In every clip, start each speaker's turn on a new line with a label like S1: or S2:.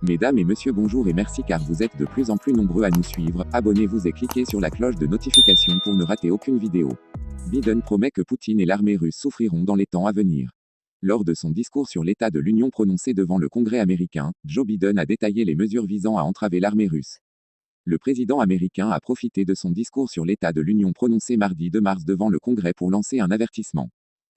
S1: Mesdames et messieurs, bonjour et merci car vous êtes de plus en plus nombreux à nous suivre. Abonnez-vous et cliquez sur la cloche de notification pour ne rater aucune vidéo. Biden promet que Poutine et l'armée russe souffriront dans les temps à venir. Lors de son discours sur l'état de l'Union prononcé devant le Congrès américain, Joe Biden a détaillé les mesures visant à entraver l'armée russe. Le président américain a profité de son discours sur l'état de l'Union prononcé mardi 2 mars devant le Congrès pour lancer un avertissement.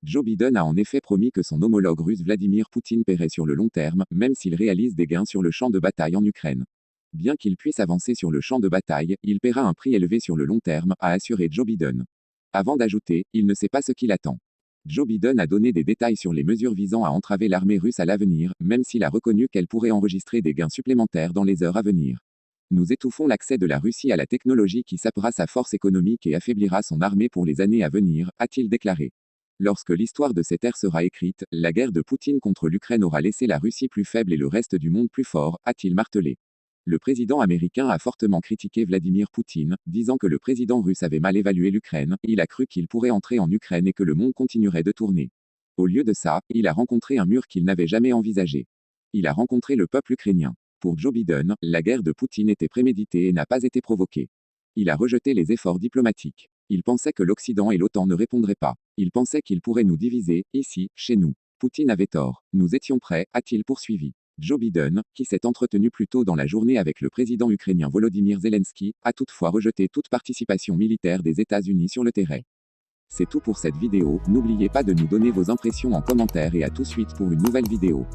S1: Joe Biden a en effet promis que son homologue russe Vladimir Poutine paierait sur le long terme, même s'il réalise des gains sur le champ de bataille en Ukraine. Bien qu'il puisse avancer sur le champ de bataille, il paiera un prix élevé sur le long terme, a assuré Joe Biden. Avant d'ajouter, il ne sait pas ce qu'il attend. Joe Biden a donné des détails sur les mesures visant à entraver l'armée russe à l'avenir, même s'il a reconnu qu'elle pourrait enregistrer des gains supplémentaires dans les heures à venir. Nous étouffons l'accès de la Russie à la technologie qui sapera sa force économique et affaiblira son armée pour les années à venir, a-t-il déclaré. Lorsque l'histoire de cette ère sera écrite, la guerre de Poutine contre l'Ukraine aura laissé la Russie plus faible et le reste du monde plus fort, a-t-il martelé. Le président américain a fortement critiqué Vladimir Poutine, disant que le président russe avait mal évalué l'Ukraine, il a cru qu'il pourrait entrer en Ukraine et que le monde continuerait de tourner. Au lieu de ça, il a rencontré un mur qu'il n'avait jamais envisagé. Il a rencontré le peuple ukrainien. Pour Joe Biden, la guerre de Poutine était préméditée et n'a pas été provoquée. Il a rejeté les efforts diplomatiques. Il pensait que l'Occident et l'OTAN ne répondraient pas. Il pensait qu'il pourrait nous diviser, ici, chez nous. Poutine avait tort. Nous étions prêts, a-t-il poursuivi. Joe Biden, qui s'est entretenu plus tôt dans la journée avec le président ukrainien Volodymyr Zelensky, a toutefois rejeté toute participation militaire des États-Unis sur le terrain. C'est tout pour cette vidéo, n'oubliez pas de nous donner vos impressions en commentaire et à tout de suite pour une nouvelle vidéo.